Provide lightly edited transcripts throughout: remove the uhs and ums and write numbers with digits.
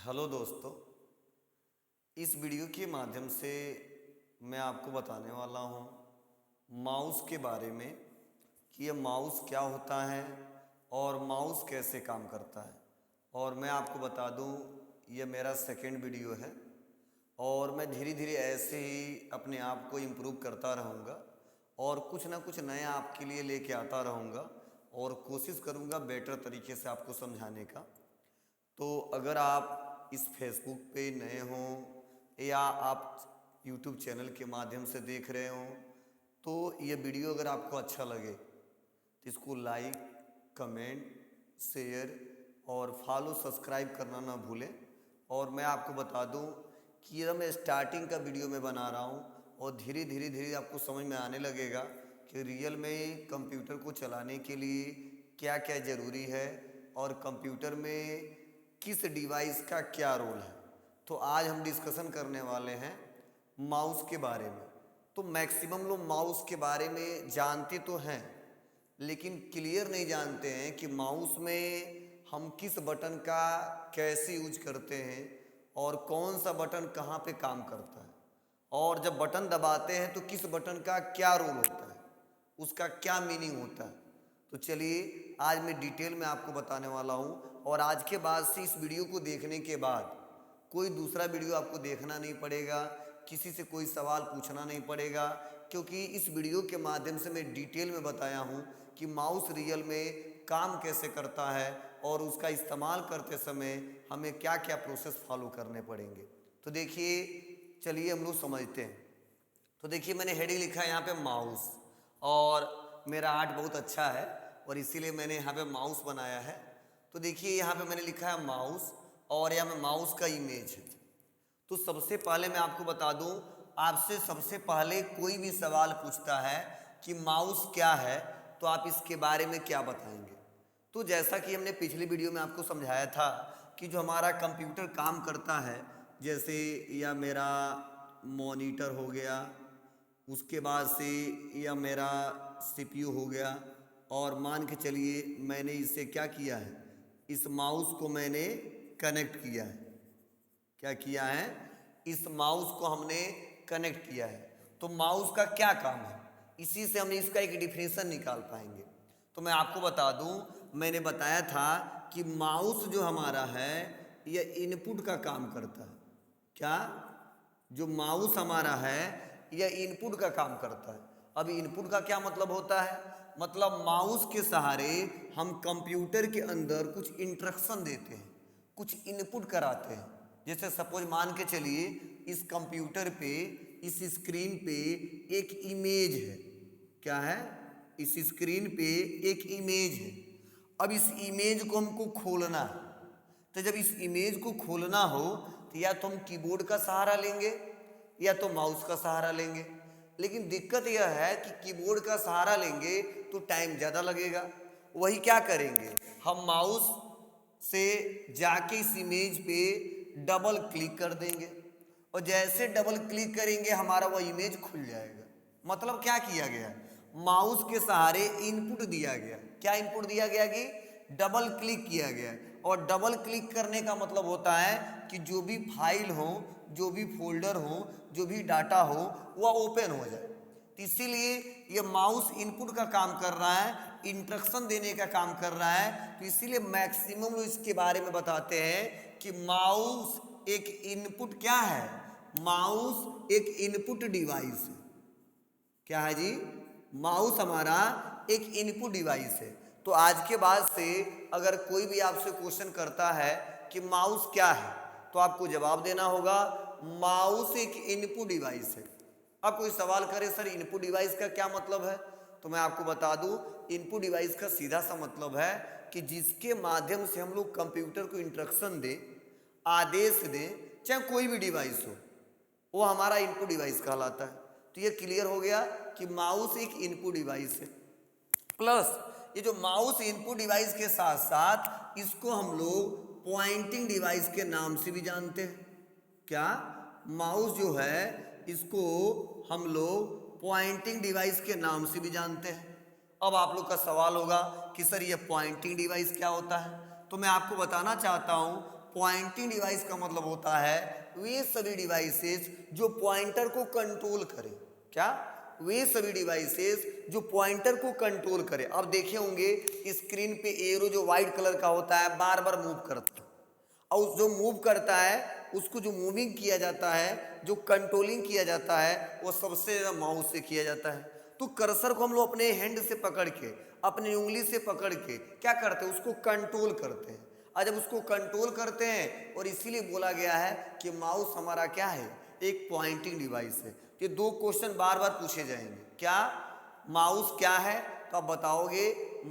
Hello दोस्तों, इस video के माध्यम से मैं आपको बताने वाला हूँ माउस के बारे में कि यह माउस क्या होता है और माउस कैसे काम करता है। और मैं आपको बता दूँ, यह मेरा सेकंड वीडियो है और मैं धीरे धीरे ऐसे ही अपने आप को इम्प्रूव करता रहूँगा और कुछ ना कुछ नया आपके लिए लेके आता रहूँगा और कोशिश करूँगा बेटर तरीके से आपको समझाने का। तो अगर आप इस फेसबुक पे नए हों या आप यूट्यूब चैनल के माध्यम से देख रहे हों, तो ये वीडियो अगर आपको अच्छा लगे तो इसको लाइक, कमेंट, शेयर और फॉलो सब्सक्राइब करना ना भूलें। और मैं आपको बता दूं कि ये मैं स्टार्टिंग का वीडियो में बना रहा हूं और धीरे धीरे धीरे आपको समझ में आने लगेगा कि रियल में कंप्यूटर को चलाने के लिए क्या क्या ज़रूरी है और कंप्यूटर में किस डिवाइस का क्या रोल है। तो आज हम डिस्कशन करने वाले हैं माउस के बारे में। तो मैक्सिमम लोग माउस के बारे में जानते तो हैं, लेकिन क्लियर नहीं जानते हैं कि माउस में हम किस बटन का कैसे यूज करते हैं और कौन सा बटन कहाँ पे काम करता है, और जब बटन दबाते हैं तो किस बटन का क्या रोल होता है, उसका क्या मीनिंग होता है। तो चलिए आज मैं डिटेल में आपको बताने वाला हूँ। और आज के बाद से इस वीडियो को देखने के बाद कोई दूसरा वीडियो आपको देखना नहीं पड़ेगा, किसी से कोई सवाल पूछना नहीं पड़ेगा, क्योंकि इस वीडियो के माध्यम से मैं डिटेल में बताया हूँ कि माउस रियल में काम कैसे करता है और उसका इस्तेमाल करते समय हमें क्या क्या प्रोसेस फॉलो करने पड़ेंगे। तो देखिए, चलिए हम लोग समझते हैं। तो देखिए, मैंने हेडिंग लिखा है यहाँ पे माउस, और मेरा आर्ट बहुत अच्छा है और इसीलिए मैंने यहाँ पे माउस बनाया है। तो देखिए, यहाँ पे मैंने लिखा है माउस और यहाँ पे माउस का इमेज है। तो सबसे पहले मैं आपको बता दूं, आपसे सबसे पहले कोई भी सवाल पूछता है कि माउस क्या है, तो आप इसके बारे में क्या बताएंगे। तो जैसा कि हमने पिछली वीडियो में आपको समझाया था कि जो हमारा कंप्यूटर काम करता है, जैसे या मेरा मॉनिटर हो गया, उसके बाद से यह मेरा सीपीयू हो गया, और मान के चलिए मैंने इसे क्या किया है, इस माउस को मैंने कनेक्ट किया है। क्या किया है, इस माउस को हमने कनेक्ट किया है। तो माउस का क्या काम है, इसी से हम इसका एक डिफिनेशन निकाल पाएंगे। तो मैं आपको बता दूं, मैंने बताया था कि माउस जो हमारा है यह इनपुट का काम करता है। क्या, जो माउस हमारा है यह इनपुट का काम करता है। अब इनपुट का क्या मतलब होता है, मतलब माउस के सहारे हम कंप्यूटर के अंदर कुछ इंस्ट्रक्शन देते हैं, कुछ इनपुट कराते हैं। जैसे सपोज मान के चलिए, इस कंप्यूटर पे, इस स्क्रीन पे एक इमेज है। क्या है, इस स्क्रीन पे एक इमेज है। अब इस इमेज को हमको खोलना है। तो जब इस इमेज को खोलना हो तो या तो हम कीबोर्ड का सहारा लेंगे या तो माउस का सहारा लेंगे। लेकिन दिक्कत यह है कि कीबोर्ड का सहारा लेंगे तो टाइम ज़्यादा लगेगा। वही क्या करेंगे, हम माउस से जाके इस इमेज पे डबल क्लिक कर देंगे और जैसे डबल क्लिक करेंगे हमारा वह इमेज खुल जाएगा। मतलब क्या किया गया, माउस के सहारे इनपुट दिया गया। क्या इनपुट दिया गया कि डबल क्लिक किया गया। और डबल क्लिक करने का मतलब होता है कि जो भी फाइल हो, जो भी फोल्डर हो, जो भी डाटा हो, वह ओपन हो जाए। तो इसीलिए ये माउस इनपुट का काम कर रहा है, इंस्ट्रक्शन देने का काम कर रहा है। तो इसीलिए मैक्सिमम लोग इसके बारे में बताते हैं कि माउस एक इनपुट क्या है, माउस एक इनपुट डिवाइस है। क्या है जी, माउस हमारा एक इनपुट डिवाइस है। तो आज के बाद से अगर कोई भी आपसे क्वेश्चन करता है कि माउस क्या है, तो आपको जवाब देना होगा माउस एक इनपुट डिवाइस है। अब कोई सवाल करे सर इनपुट डिवाइस का क्या मतलब है, तो मैं आपको बता दूं, इनपुट डिवाइस का सीधा सा मतलब है कि जिसके माध्यम से हम लोग कंप्यूटर को इंस्ट्रक्शन दें, आदेश दें, चाहे कोई भी डिवाइस हो, वो हमारा इनपुट डिवाइस कहलाता है। तो ये क्लियर हो गया कि माउस एक इनपुट डिवाइस है। प्लस ये जो माउस इनपुट डिवाइस के साथ साथ इसको हम लोग पॉइंटिंग डिवाइस के नाम से भी जानते हैं। क्या, माउस जो है इसको हम लोग पॉइंटिंग डिवाइस के नाम से भी जानते हैं। अब आप लोग का सवाल होगा कि सर ये पॉइंटिंग डिवाइस क्या होता है, तो मैं आपको बताना चाहता हूँ पॉइंटिंग डिवाइस का मतलब होता है वे सभी डिवाइसेस जो पॉइंटर को कंट्रोल करें। क्या? वे सभी डिवाइसेस जो पॉइंटर को कंट्रोल करें। अब देखे होंगे स्क्रीन पे एरो जो व्हाइट कलर का होता है बार बार मूव करता है, और जो मूव करता है उसको जो मूविंग किया जाता है, जो कंट्रोलिंग किया जाता है, वो सबसे ज़्यादा माउस से किया जाता है। तो कर्सर को हम लोग अपने हैंड से पकड़ के, अपनी उंगली से पकड़ के क्या करते हैं, उसको कंट्रोल करते हैं। और जब उसको कंट्रोल करते हैं, और इसीलिए बोला गया है कि माउस हमारा क्या है, एक पॉइंटिंग डिवाइस है। ये दो क्वेश्चन बार बार पूछे जाएंगे। क्या माउस क्या है? तो आप बताओगे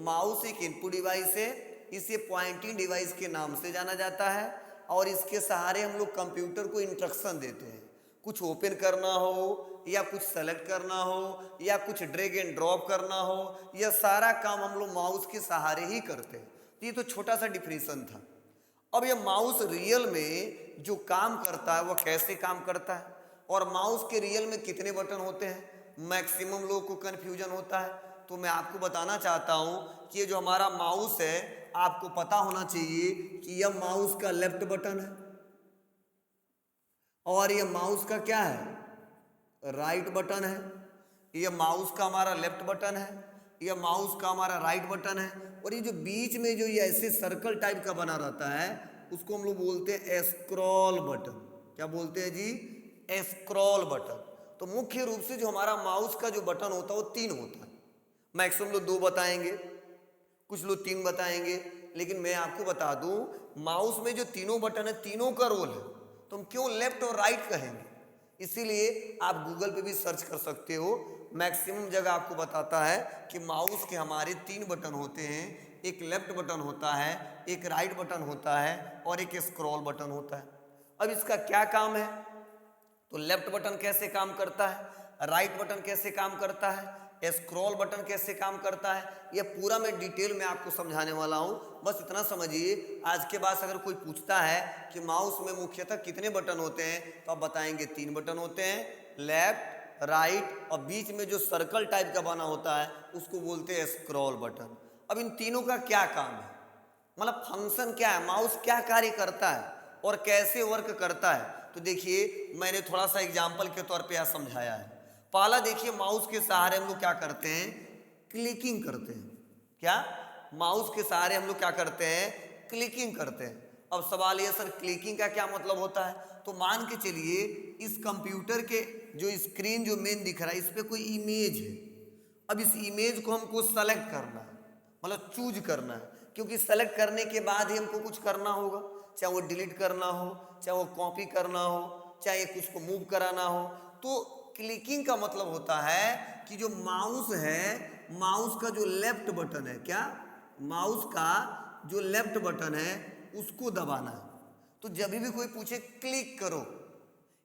माउस एक इनपुट डिवाइस है, इसे पॉइंटिंग डिवाइस के नाम से जाना जाता है, और इसके सहारे हम लोग कंप्यूटर को इंस्ट्रक्शन देते हैं। कुछ ओपन करना हो, या कुछ सेलेक्ट करना हो, या कुछ ड्रैग एंड ड्रॉप करना हो, यह सारा काम हम लोग माउस के सहारे ही करते हैं। ये तो छोटा सा डिफरेंशन था। अब ये माउस रियल में जो काम करता है वह कैसे काम करता है, और माउस के रियल में कितने बटन होते हैं, मैक्सिमम लोगों को कन्फ्यूजन होता है। तो मैं आपको बताना चाहता हूँ कि ये जो हमारा माउस है, आपको पता होना चाहिए कि यह माउस का लेफ्ट बटन है, और यह माउस का क्या है, राइट बटन है। यह माउस का हमारा लेफ्ट बटन है, यह माउस का हमारा राइट बटन है। और ये जो बीच में जो ये ऐसे सर्कल टाइप का बना रहता है, उसको हम लोग बोलते हैं स्क्रॉल बटन। क्या बोलते हैं जी? Scroll button. तो मुख्य रूप से जो हमारा माउस का जो बटन होता है वो तीन होता है। मैक्सिमम लोग दो बताएंगे, कुछ लोग तीन बताएंगे, लेकिन मैं आपको बता दूं माउस में जो तीनों बटन है, तीनों का रोल है। तो हम क्यों लेफ्ट और राइट कहेंगे? इसीलिए आप गूगल पे भी सर्च कर सकते हो, मैक्सिमम जगह आपको बताता है कि माउस के हमारे तीन बटन होते हैं। एक लेफ्ट बटन होता है, एक राइट बटन होता है, और एक स्क्रॉल बटन होता है। अब इसका क्या काम है? तो लेफ्ट बटन कैसे काम करता है, राइट बटन कैसे काम करता है, स्क्रॉल बटन कैसे काम करता है, यह पूरा मैं डिटेल में आपको समझाने वाला हूं। बस इतना समझिए, आज के बाद अगर कोई पूछता है कि माउस में मुख्यतः कितने बटन होते हैं, तो आप बताएंगे तीन बटन होते हैं, लेफ्ट, राइट, और बीच में जो सर्कल टाइप का बना होता है उसको बोलते हैं स्क्रॉल बटन। अब इन तीनों का क्या काम है, मतलब फंक्शन क्या है, माउस क्या कार्य करता है और कैसे वर्क करता है? तो देखिए, मैंने थोड़ा सा एग्जाम्पल के तौर पे यह समझाया है। पहला देखिए, माउस के सहारे हम लोग क्या करते हैं, क्लिकिंग करते हैं। क्या? माउस के सहारे हम लोग क्या करते हैं, क्लिकिंग करते हैं। अब सवाल ये, सर क्लिकिंग का क्या मतलब होता है? तो मान के चलिए इस कंप्यूटर के जो स्क्रीन जो मेन दिख रहा है, इस पर कोई इमेज है। अब इस इमेज को हमको सेलेक्ट करना है, मतलब चूज करना है, क्योंकि सेलेक्ट करने के बाद ही हमको कुछ करना होगा, चाहे वो डिलीट करना हो, चाहे वो कॉपी करना हो, चाहे कुछ को मूव कराना हो। तो क्लिकिंग का मतलब होता है कि जो माउस है, माउस का जो लेफ्ट बटन है, क्या माउस का जो लेफ्ट बटन है उसको दबाना है। तो जब भी कोई पूछे क्लिक करो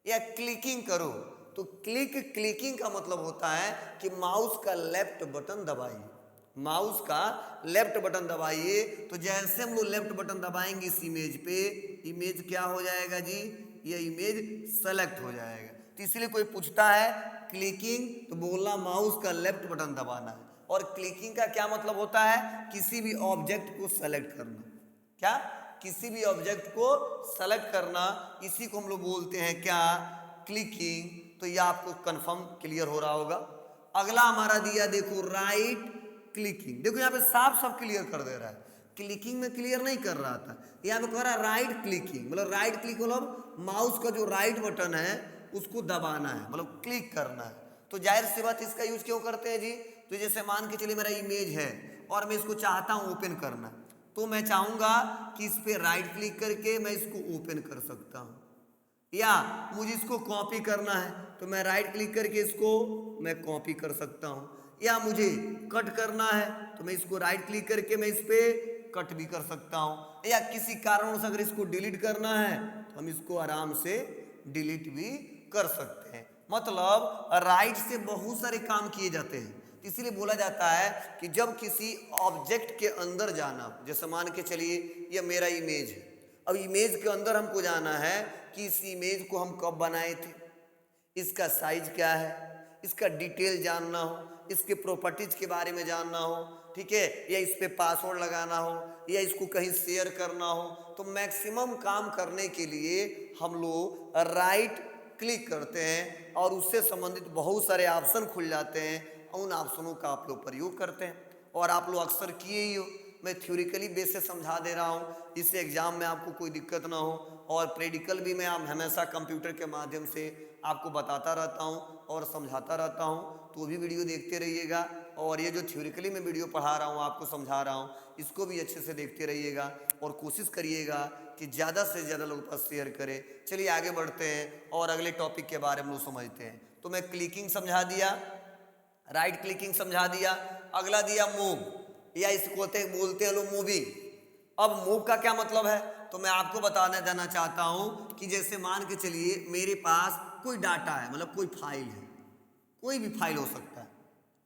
या क्लिकिंग करो, तो क्लिकिंग का मतलब होता है कि माउस का लेफ्ट बटन दबाइए, माउस का लेफ्ट बटन दबाइए। तो जैसे हम लोग लेफ्ट बटन दबाएंगे इस इमेज पे, इमेज क्या हो जाएगा जी, ये इमेज सेलेक्ट हो जाएगा। तो इसलिए कोई पूछता है क्लिकिंग, तो बोलना माउस का लेफ्ट बटन दबाना है। और क्लिकिंग का क्या मतलब होता है, किसी भी ऑब्जेक्ट को सेलेक्ट करना। क्या? किसी भी ऑब्जेक्ट को सेलेक्ट करना, इसी को हम लोग बोलते हैं क्या, क्लिकिंग। तो यह आपको कंफर्म क्लियर हो रहा होगा। अगला हमारा दिया देखो, राइट क्लिकिंग। देखो यहाँ पे साफ साफ क्लियर कर दे रहा है, क्लिकिंग में क्लियर नहीं कर रहा था, यहाँ पे कह रहा है राइट क्लिकिंग। मतलब राइट क्लिक मतलब माउस का जो राइट बटन है उसको दबाना है, मतलब क्लिक करना है। तो जाहिर सी बात इसका यूज क्यों करते हैं जी? तो जैसे मान के चलिए मेरा इमेज है और मैं इसको चाहता हूँ ओपन करना, तो मैं चाहूंगा कि इस पे राइट क्लिक करके मैं इसको ओपन कर सकता हूँ, या मुझे इसको कॉपी करना है तो मैं राइट क्लिक करके इसको मैं कॉपी कर सकता हूँ, या मुझे कट करना है तो मैं इसको राइट क्लिक करके मैं इस पे कट भी कर सकता हूँ, या किसी कारण से अगर इसको डिलीट करना है तो हम इसको आराम से डिलीट भी कर सकते हैं। मतलब राइट से बहुत सारे काम किए जाते हैं। इसीलिए बोला जाता है कि जब किसी ऑब्जेक्ट के अंदर जाना, जैसे मान के चलिए ये मेरा इमेज है, अब इमेज के अंदर हमको जाना है कि इस इमेज को हम कब बनाए थे, इसका साइज क्या है, इसका डिटेल जानना हो, इसके प्रॉपर्टीज के बारे में जानना हो, ठीक है, या इस पे पासवर्ड लगाना हो या इसको कहीं शेयर करना हो, तो मैक्सिमम काम करने के लिए हम लोग राइट क्लिक करते हैं और उससे संबंधित बहुत सारे ऑप्शन खुल जाते हैं। उन ऑप्शनों का आप लोग प्रयोग करते हैं और आप लोग अक्सर किए ही हो। मैं थ्योरिकली बेस से समझा दे रहा हूँ, इससे एग्जाम में आपको कोई दिक्कत ना हो। और प्रैक्टिकल भी मैं आप हमेशा कंप्यूटर के माध्यम से आपको बताता रहता हूँ और समझाता रहता हूँ, तो भी वीडियो देखते रहिएगा। और ये जो थ्योरिकली मैं वीडियो पढ़ा रहा हूँ, आपको समझा रहा हूँ, इसको भी अच्छे से देखते रहिएगा और कोशिश करिएगा कि ज़्यादा से ज़्यादा लोगों के पास शेयर करें। चलिए आगे बढ़ते हैं और अगले टॉपिक के बारे में लोग समझते हैं। तो मैं क्लिकिंग समझा दिया, राइट क्लिकिंग समझा दिया, अगला दिया मूव, या इसको बोलते हैं लोग मूविंग। अब मूव का क्या मतलब है, तो मैं आपको बताना देना चाहता हूं कि जैसे मान के चलिए मेरे पास कोई डाटा है, मतलब कोई फाइल है, कोई भी फाइल हो सकता है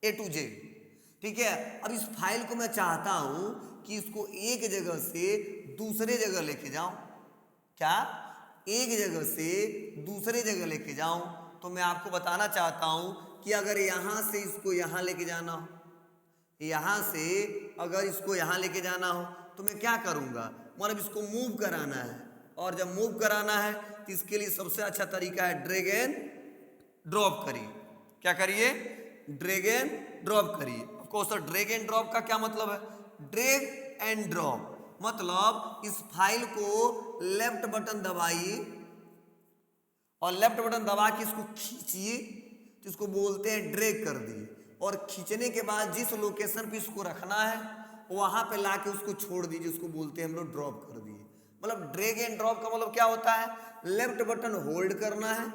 A to Z, ठीक है। अब इस फाइल को मैं चाहता हूं कि इसको एक जगह से दूसरे जगह लेके जाऊं। क्या? एक जगह से दूसरे जगह लेके जाऊं। तो मैं आपको बताना चाहता हूं कि अगर यहां से इसको यहां लेके जाना हो, यहां से अगर इसको यहां लेके जाना हो, तो मैं क्या करूंगा, मतलब इसको मूव कराना है। और जब मूव कराना है तो इसके लिए सबसे अच्छा तरीका है ड्रैग एंड ड्रॉप करिए। क्या करिए? ड्रैग एंड ड्रॉप करिए। Of course drag and drop का क्या मतलब है? ड्रैग एंड ड्रॉप मतलब इस फाइल को लेफ्ट बटन दबाइए और लेफ्ट बटन दबा के इसको खींचिए, तो इसको बोलते हैं ड्रैग कर दिए। और खींचने के बाद जिस लोकेशन पे इसको रखना है वहां पे लाके उसको छोड़ दीजिए, उसको बोलते हैं हम लोग ड्रॉप कर दिए। मतलब ड्रैग एंड ड्रॉप का मतलब क्या होता है? लेफ्ट बटन होल्ड करना है,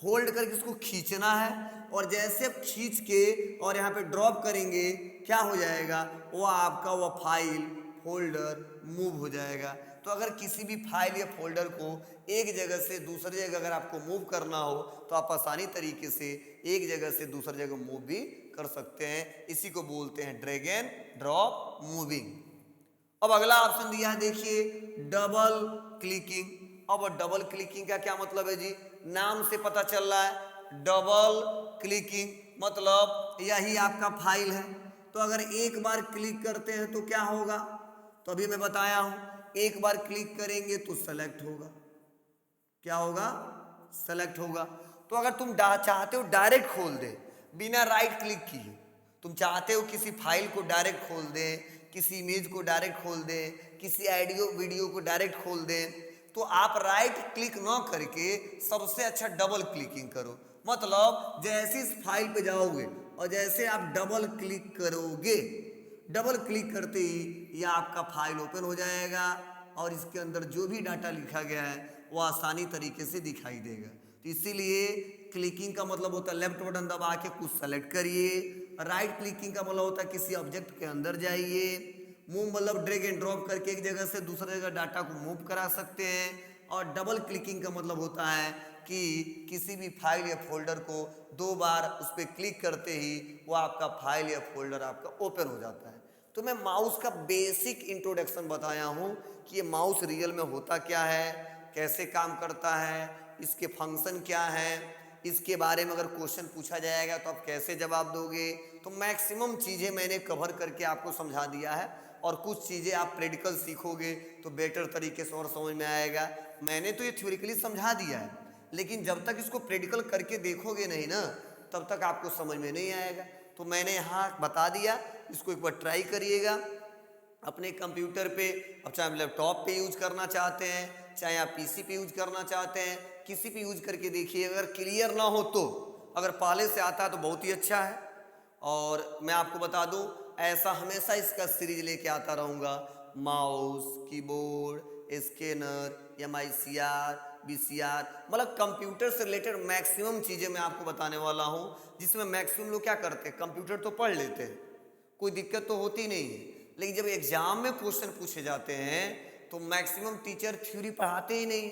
होल्ड करके इसको खींचना है, और जैसे आप खींच के और यहाँ पे ड्रॉप करेंगे क्या हो जाएगा, वो आपका वो फाइल फोल्डर मूव हो जाएगा। तो अगर किसी भी फाइल या फोल्डर को एक जगह से दूसरी जगह अगर आपको मूव करना हो तो आप आसानी तरीके से एक जगह से दूसरी जगह मूव भी कर सकते हैं। इसी को बोलते हैं ड्रैग एंड ड्रॉप मूविंग। अब अगला ऑप्शन दिया है, देखिए डबल क्लिकिंग। अब डबल क्लिकिंग का क्या मतलब है जी? नाम से पता चल रहा है डबल क्लिकिंग मतलब यही आपका फाइल है। तो अगर एक बार क्लिक करते हैं तो क्या होगा, तो अभी मैं बताया हूं, एक बार क्लिक करेंगे तो सेलेक्ट होगा। क्या होगा? सेलेक्ट होगा। तो अगर तुम चाहते हो डायरेक्ट खोल दे बिना राइट क्लिक किए, तुम चाहते हो किसी फाइल को डायरेक्ट खोल दे, किसी इमेज को डायरेक्ट खोल दे, किसी ऑडियो वीडियो को डायरेक्ट खोल दे, तो आप राइट क्लिक ना करके सबसे अच्छा डबल क्लिकिंग करो। मतलब जैसे इस फाइल पे जाओगे और जैसे आप डबल क्लिक करोगे, डबल क्लिक करते ही यह आपका फाइल ओपन हो जाएगा और इसके अंदर जो भी डाटा लिखा गया है वो आसानी तरीके से दिखाई देगा। तो इसीलिए क्लिकिंग का मतलब होता है लेफ्ट बटन दबा के कुछ सेलेक्ट करिए, राइट क्लिकिंग का मतलब होता है किसी ऑब्जेक्ट के अंदर जाइए, मूव मतलब ड्रैग एंड ड्रॉप करके एक जगह से दूसरी जगह डाटा को मूव करा सकते हैं, और डबल क्लिकिंग का मतलब होता है कि किसी भी फाइल या फोल्डर को दो बार उस पर क्लिक करते ही वो आपका फाइल या फोल्डर आपका ओपन हो जाता है। तो मैं माउस का बेसिक इंट्रोडक्शन बताया हूँ कि ये माउस रियल में होता क्या है, कैसे काम करता है, इसके फंक्शन क्या है, इसके बारे में अगर क्वेश्चन पूछा जाएगा तो आप कैसे जवाब दोगे। तो मैक्सिमम चीज़ें मैंने कवर करके आपको समझा दिया है, और कुछ चीज़ें आप प्रैक्टिकल सीखोगे तो बेटर तरीके से और समझ में आएगा। मैंने तो ये थ्योरिकली समझा दिया है, लेकिन जब तक इसको प्रैक्टिकल करके देखोगे नहीं ना तब तक आपको समझ में नहीं आएगा। तो मैंने यहाँ बता दिया, इसको एक बार ट्राई करिएगा अपने कंप्यूटर पे। अब चाहे आप लैपटॉप पे यूज करना चाहते हैं, चाहे आप पीसी पे यूज करना चाहते हैं, किसी पे यूज करके देखिए। अगर क्लियर ना हो तो, अगर पहले से आता है तो बहुत ही अच्छा है। और मैं आपको बता दूं ऐसा हमेशा इसका सीरीज लेके आता रहूँगा, mouse, keyboard, scanner, MICR, VCR, मतलब कंप्यूटर से रिलेटेड मैक्सिमम चीज़ें मैं आपको बताने वाला हूँ, जिसमें मैक्सिमम लोग क्या करते हैं, कंप्यूटर तो पढ़ लेते हैं, कोई दिक्कत तो होती नहीं है, लेकिन जब एग्जाम में क्वेश्चन पूछे जाते हैं तो मैक्सिमम टीचर थ्योरी पढ़ाते ही नहीं।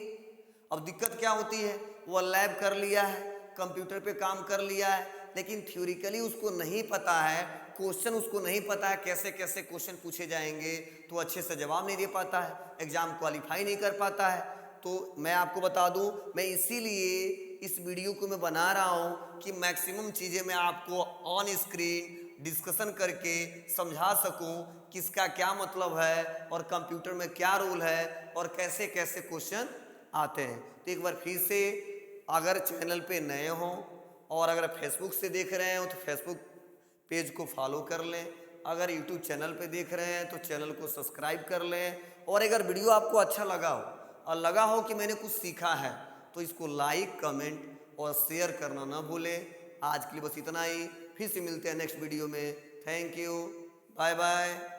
अब दिक्कत क्या होती है, वो लैब कर लिया है, कंप्यूटर पे काम कर लिया है, लेकिन थ्योरिकली उसको नहीं पता है, क्वेश्चन उसको नहीं पता है कैसे कैसे क्वेश्चन पूछे जाएंगे, तो अच्छे से जवाब नहीं दे पाता है, एग्जाम क्वालिफाई नहीं कर पाता है। तो मैं आपको बता दूं, मैं इसीलिए इस वीडियो को मैं बना रहा हूं कि मैक्सिमम चीज़ें मैं आपको ऑन स्क्रीन डिस्कशन करके समझा सकूं कि इसका क्या मतलब है और कंप्यूटर में क्या रूल है और कैसे कैसे क्वेश्चन आते हैं। तो एक बार फिर से, अगर चैनल पे नए हों और अगर फेसबुक से देख रहे हो तो फेसबुक पेज को फॉलो कर लें, अगर यूट्यूब चैनल पे देख रहे हैं तो चैनल को सब्सक्राइब कर लें, और अगर वीडियो आपको अच्छा लगा हो और लगा हो कि मैंने कुछ सीखा है तो इसको लाइक, कमेंट और शेयर करना ना भूलें। आज के लिए बस इतना ही, फिर से मिलते हैं नेक्स्ट वीडियो में। Thank you, bye bye.